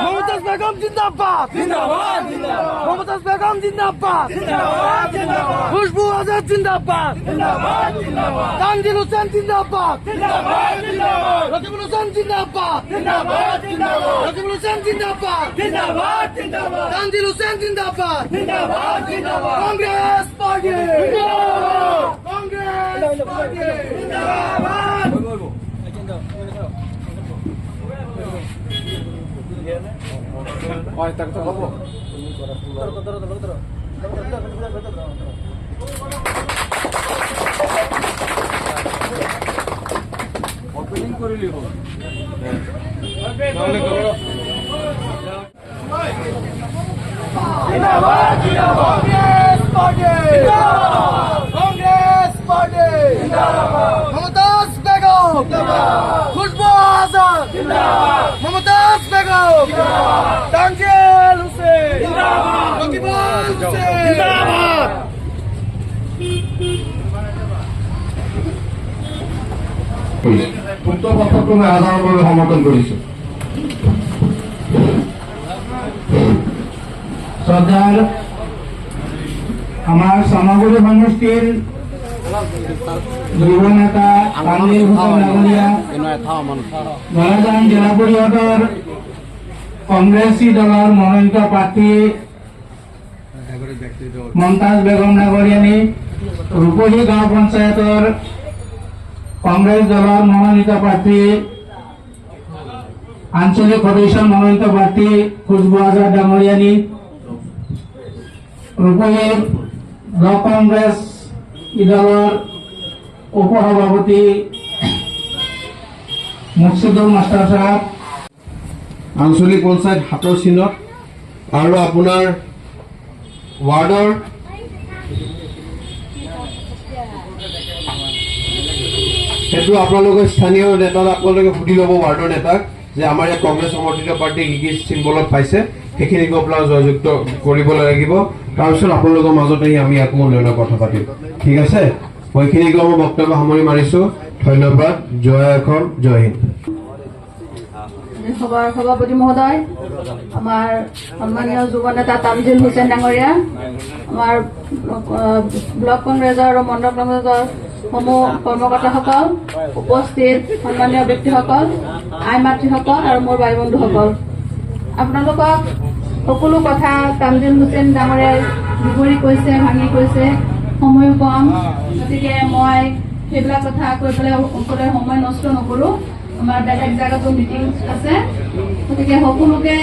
মমতাজ বেগম জিন্দাবাদ, মমতাজ বেগম জিন্দাবাদ, খুশবু আজাদ জিন্দাবাদ, তানজিল হোসেন জিন্দাবাদ, রকিবুল হোসেন জিন্দাবাদ, রকিবুল হোসেন জিন্দাবাদ, তানজিল হোসেন জিন্দাবাদ, কংগ্রেস পার্টি, কংগ্রেস পার্টি জিন্দাবাদ। মমতাজ বেগম, খুশবু আজাদ, মমতাজ বেগম, তানজিল হোসেন, রকিবুল হোসেন। উক্ত পত্ৰক্ৰমে সাধাৰণভাৱে সমৰ্থন কৰিছো। শ্ৰদ্ধাৰ আমাৰ চামাগুৰি সমষ্টিৰ যুৱ নেতা তানজিল হোসেন ডাঙৰীয়া, ধৰাজান জিলা পৰিষদৰ কংগ্ৰেছী দলৰ মনোনীত প্ৰাৰ্থী মমতাজ বেগম ডাঙৰীয়ানী, ৰূপহী গাঁও পঞ্চায়তৰ কংগ্ৰেছ দলৰ মনোনীত প্ৰাৰ্থী আঞ্চলিক সদস্যৰ মনোনীত প্ৰাৰ্থী খুশবু আজাদ ডাঙৰীয়ানী, ৰূপহী ব্লক কংগ্ৰেছ দলৰ উপসভাপতি মুৰ্ছিদুল মাষ্টাৰ সাহেব, আঞ্চলিক পঞ্চায়ত হাতৰ চিনত আৰু আপোনাৰ ৱাৰ্ডৰ সেইটো আপোনালোকে স্থানীয় নেতাক আপোনালোকে সুধি ল'ব, ৱাৰ্ডৰ নেতাক, যে আমাৰ ইয়াত কংগ্ৰেছ সমৰ্থিত পাৰ্টি কি কি চিম্বলত পাইছে সেইখিনিক আপোনালোকে জয়যুক্ত কৰিব লাগিব। তাৰপিছত আপোনালোকৰ মাজত আহি আমি আকৌ উন্নয়নৰ কথা পাতিম, ঠিক আছে? মই এইখিনিকে মই বক্তব্য সামৰি মাৰিছো। ধন্যবাদ। জয় অসম, জয় হিন্দ। সভাৰ সভাপতি মহোদয়, আমাৰ সন্মানীয় যুৱ নেতা তানজিল হোসেন ডাঙৰীয়া, আমাৰ ব্লক কংগ্ৰেছৰ আৰু মণ্ডল কংগ্ৰেছৰ সমূহ কৰ্মকৰ্তাসকল, উপস্থিত সন্মানীয় ব্যক্তিসকল, আই মাতৃসকল আৰু মোৰ ভাই বন্ধুসকল, আপোনালোকক সকলো কথা তানজিল হোসেন ডাঙৰীয়াই বিৱৰি কৈছে, ভাঙি কৈছে, সময়ো কম, গতিকে মই সেইবিলাক কথা কৈ পেলাই সময় নষ্ট নকৰো। আমাৰ বেলেগ জেগাতো মিটিং আছে, গতিকে সকলোকে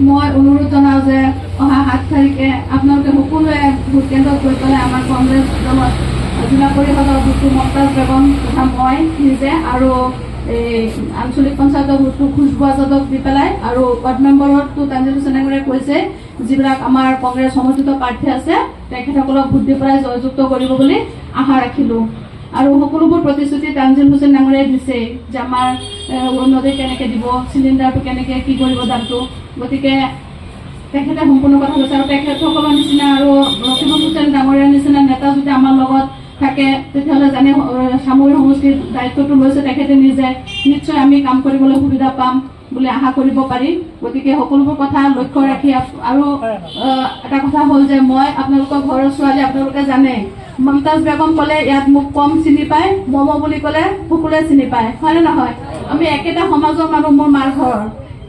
মই অনুৰোধ জনাওঁ যে অহা 7 তাৰিখে আপোনালোকে সকলোৱে ভোট কেন্দ্ৰত গৈ পেলাই আমাৰ কংগ্ৰেছ দলত জিলা পৰিষদৰ ভোটটো মমতাজ বেগম তথা মই নিজে আৰু এই আঞ্চলিক পঞ্চায়তৰ ভোটটো খুশবু আজাদক দি পেলাই আৰু ৱাৰ্ড মেম্বাৰতো তানজিল হোসেন ডাঙৰীয়াই কৈছে যিবিলাক আমাৰ কংগ্ৰেছ সমৰ্থিত প্ৰাৰ্থী আছে তেখেতসকলক ভোট দি পেলাই জয়যুক্ত কৰিব বুলি আশা ৰাখিলো। আৰু সকলোবোৰ প্ৰতিশ্ৰুতি তানজিল হোসেন ডাঙৰীয়াই দিছে যে আমাৰ উন্নতি কেনেকে দিব, চিলিণ্ডাৰটো কেনেকে কি কৰিব দামটো, গতিকে তেখেতে সম্পূৰ্ণ কথা কৈছে। আৰু তেখেতসকলৰ নিচিনা আৰু ৰকিবুল হোসেন ডাঙৰীয়াৰ নিচিনা নেতা যদি আমাৰ লগত থাকে তেতিয়াহ'লে জানে সামৰিক সমষ্টিৰ দায়িত্বটো লৈছে তেখেতে নিজে, নিশ্চয় আমি কাম কৰিবলৈ সুবিধা পাম বুলি আশা কৰিব পাৰি। গতিকে সকলোবোৰ কথা লক্ষ্য ৰাখি আৰু এটা কথা হ'ল যে মই আপোনালোকৰ ঘৰৰ ছোৱালী, আপোনালোকে জানে মমতাজ বেগম ক'লে ইয়াত মোক কম চিনি পায়, মম বুলি ক'লে সকলোৱে চিনি পায়, হয় নে নহয়? আমি একেটা সমাজৰ মানুহ, মোৰ মাৰ ঘৰ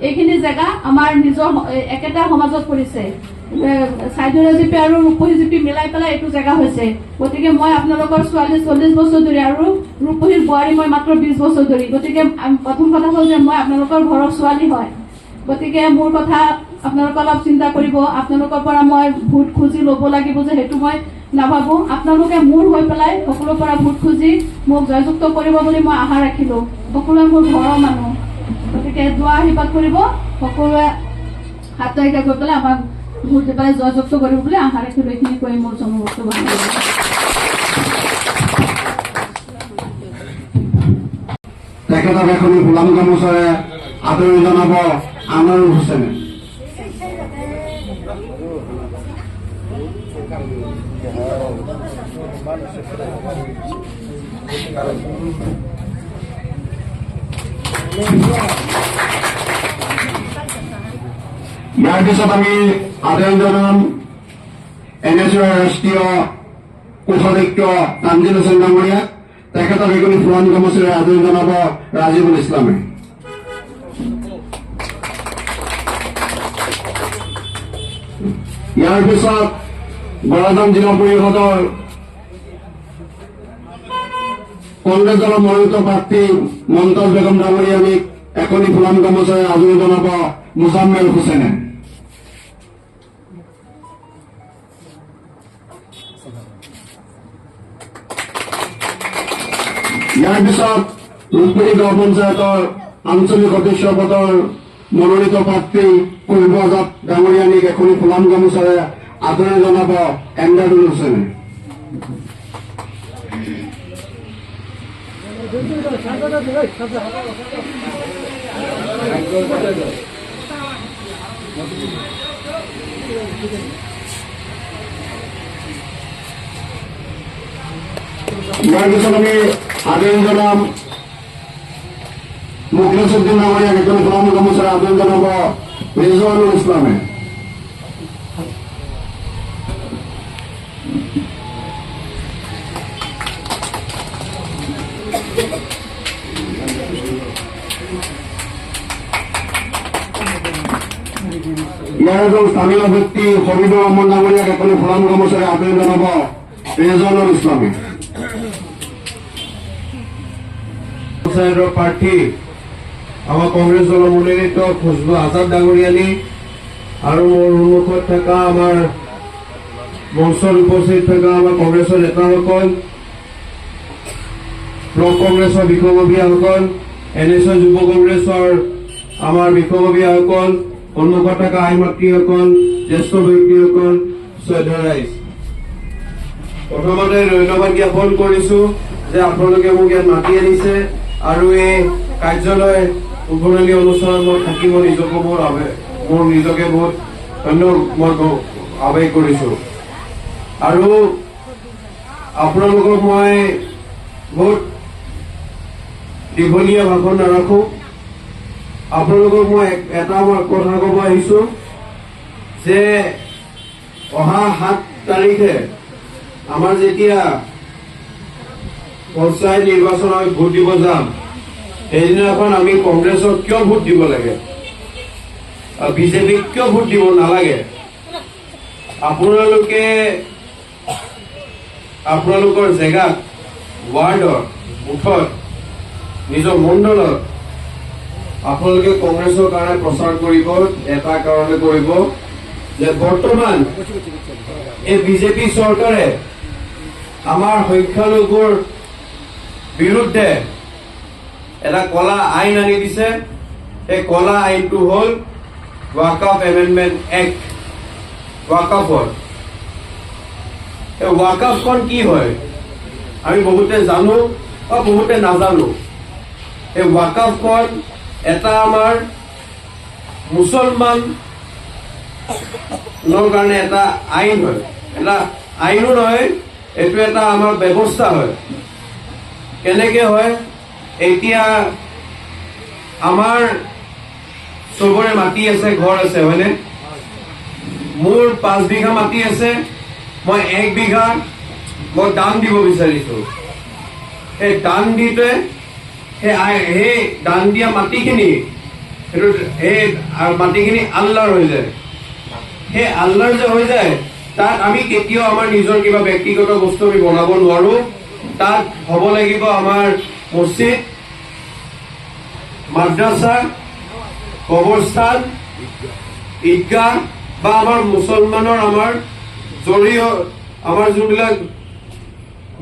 এইখিনি জেগা আমাৰ নিজৰ একেটা সমাজত পৰিছে, চাইদুৰা জিপি আৰু ৰূপহী জিপি মিলাই পেলাই এইটো জেগা হৈছে। গতিকে মই আপোনালোকৰ ছোৱালী 40 বছৰ ধৰি আৰু ৰূপহীৰ বোৱাৰী মই মাত্ৰ 20 বছৰ ধৰি, গতিকে প্ৰথম কথা হ'ল যে মই আপোনালোকৰ ঘৰৰ ছোৱালী হয়। গতিকে মোৰ কথা আপোনালোকে অলপ চিন্তা কৰিব, আপোনালোকৰ পৰা মই ভোট খুজি ল'ব লাগিব যে সেইটো মই নাভাবো। আপোনালোকে মোৰ হৈ পেলাই সকলোৰ পৰা ভোট খুজি মোক জয়যুক্ত কৰিব বুলি মই আশা ৰাখিলো। সকলোৱে মোৰ ঘৰৰ মানুহ, গতিকে দোৱা আশীৰ্বাদ কৰিব, সকলোৱে 7 তাৰিখে গৈ পেলাই আমাক ভোট দি পেলাই জয়যুক্ত কৰিব বুলি আশা ৰাখিলো। এইখিনি কৈ মোৰ বক্তব্য তেখেতক এখন গোলাম গামোচাৰে আদৰণি জনাব আনোৱাৰুল হুছেইনে। ইয়াৰ পিছত আমি আদৰণি জনাম NSUৰ ৰাষ্ট্ৰীয় কোষাধ্যক্ষ তানজিল হুছেইন ডাঙৰীয়া, তেখেতক এইখিনি ফুৰাণ গামোচাৰে আদৰণি জনাব ৰাজিবুল ইছলামে। ইয়াৰ পিছত বৰাজান জিলা পৰিষদৰ কংগ্ৰেছ দলৰ মনোনীত প্ৰাৰ্থী মমতাজ বেগম ডাঙৰীয়ানীক এখনি ফুলাম গামোচাৰে আদৰণি জনাব মুজাম্মেল হুছেইনে। ইয়াৰ পিছত ৰূপপুৰী গাঁও পঞ্চায়তৰ আঞ্চলিক সদস্য পদৰ মনোনীত প্ৰাৰ্থী কুলব আজাদ ডাঙৰীয়ানীক এখনি ফুলাম গামোচাৰে আদৰণি জনাব এমদাদুল হুছেইনে। ইয়াৰ পিছত আমি আদৰণি জনাম মুখলেছুদ্দিন ডাঙৰীয়াক এখনি ফুলাম গামোচাৰে আদৰণি জনাব ৰিজৱানুল ইছলামে। ইয়াৰ এজন স্থানীয় ব্যক্তি হবিবুৰ ৰহমান ডাঙৰীয়াক এখনি ফুলাম গামোচাৰে আদৰণি জনাব ৰিজৱানুল ইছলামে। পঞ্চায়তৰ প্ৰাৰ্থী আমাৰ কংগ্ৰেছ দলৰ মনোনীত খুজবু আজাদ ডাঙৰীয়ানী আৰু মোৰ সন্মুখত থকা আমাৰ মঞ্চত উপস্থিত থকা আমাৰ কংগ্ৰেছৰ নেতাসকল, ব্লক কংগ্ৰেছৰ বিষয়ববীয়াসকল, NSU যুৱ কংগ্ৰেছৰ আমাৰ বিষয়ববীয়াসকল, সন্মুখত থকা আই মাতৃসকল, জ্যেষ্ঠ ব্যক্তিসকল, শ্ৰদ্ধা ৰাইজ, প্ৰথমতে ধন্যবাদ জ্ঞাপন কৰিছো যে আপোনালোকে মোক ইয়াত মাতি আনিছে আৰু এই কাৰ্যালয় উদ্বোধনী অনুষ্ঠানত মই থাকি মোৰ নিজকে বহুত ধন্য মই আৱেগ কৰিছো। আৰু আপোনালোকক মই বহুত দীঘলীয়া ভাষণ নাৰাখো, আপোনালোকক মই এটা কথা ক'ব আহিছো যে অহা 7 তাৰিখে আমাৰ যেতিয়া পঞ্চায়ত নিৰ্বাচনত ভোট দিব যাম, সেইদিনাখন আমি কংগ্ৰেছক কিয় ভোট দিব লাগে, বিজেপিক কিয় ভোট দিব নালাগে, আপোনালোকে আপোনালোকৰ জেগাত, ৱাৰ্ডত, বুথত, নিজৰ মণ্ডলত আপোনালোকে কংগ্ৰেছৰ কাৰণে প্ৰচাৰ কৰিব। এটা কাৰণে কৰিব যে বৰ্তমান এই বিজেপি চৰকাৰে আমাৰ সংখ্যালঘুৰ বিৰুদ্ধে এটা কলা আইন আনি দিছে। এই কলা আইনটো হ'ল ৱাকফ এমেণ্ডমেণ্ট এক্ট। ৱাকফৰ এই ৱাকফখন কি হয় আমি বহুতে জানো বা বহুতে নাজানো। এই ৱাকফখন এটা আমাৰ মুছলমানৰ কাৰণে এটা আইন হয়, এটা আইনো নহয়, এইটো এটা আমাৰ ব্যৱস্থা হয়। কেনেকে হয়, এতিয়া আমাৰ চবৰে মাটি আছে, ঘৰ আছে, হয়নে? মোৰ 5 বিঘা মাটি আছে, মই 1 বিঘা মই দান দিব বিচাৰিছো। সেই দান দিতে সেই দান দিয়া মাটিখিনি সেই মাটিখিনি আল্লাহৰ হৈ যায়। সেই আল্লাহৰ যে হৈ যায়, তাত আমি কেতিয়াও আমাৰ নিজৰ কিবা ব্যক্তিগত বস্তু আমি বনাব নোৱাৰো। তাত হ'ব লাগিব আমাৰ মছজিদ, মাদ্ৰাছা, কবৰস্থান, ঈদগাহ বা আমাৰ মুছলমানৰ আমাৰ যোনবিলাক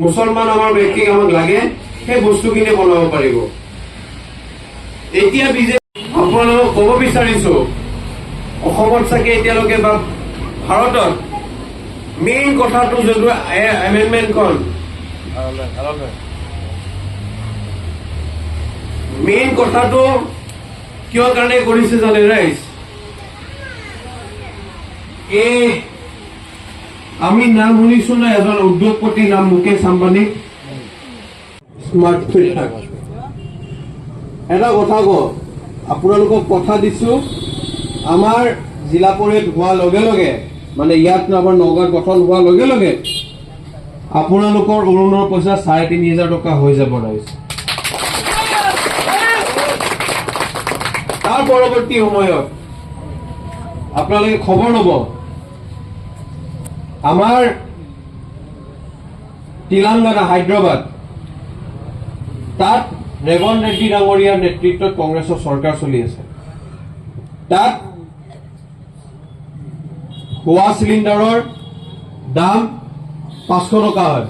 মুছলমান আমাৰ ব্যক্তিক আমাক লাগে সেই বস্তুখিনি বনাব পাৰিব। এতিয়া বিজেপি আপোনালোকক ক'ব বিচাৰিছো, অসমত চাগে এতিয়ালৈকে বা ভাৰতত মেইন কথাটো যোনটো এমেণ্ডমেণ্টখন, মেইন কথাটো কিয় কাৰণে কৰিছে জানে ৰাইজ? এই আমি নাম শুনিছো না এজন উদ্যোগপতি নাম মুকেশ আম্বানী। স্মাৰ্ট ফিল্টাৰ এটা কথা কওঁ, আপোনালোকক কথা দিছো, আমাৰ জিলা পৰিষদ হোৱাৰ লগে লগে মানে ইয়াত আমাৰ নগাঁও গঠন হোৱাৰ লগে লগে আপোনালোকৰ অৰুণৰ পইচা ৩,৫০০ টকা হৈ যাব ৰাইজ। তাৰ পৰৱৰ্তী সময়ত আপোনালোকে খবৰ ল'ব আমাৰ তেলেংগানা হায়দৰাবাদ তাত ৰেৱন্ত ৰেড্ডী ডাঙৰীয়াৰ নেতৃত্বত কংগ্ৰেছৰ চৰকাৰ চলি আছে। তাত খোৱা চিলিণ্ডাৰৰ দাম ৫০০ টকা হয়।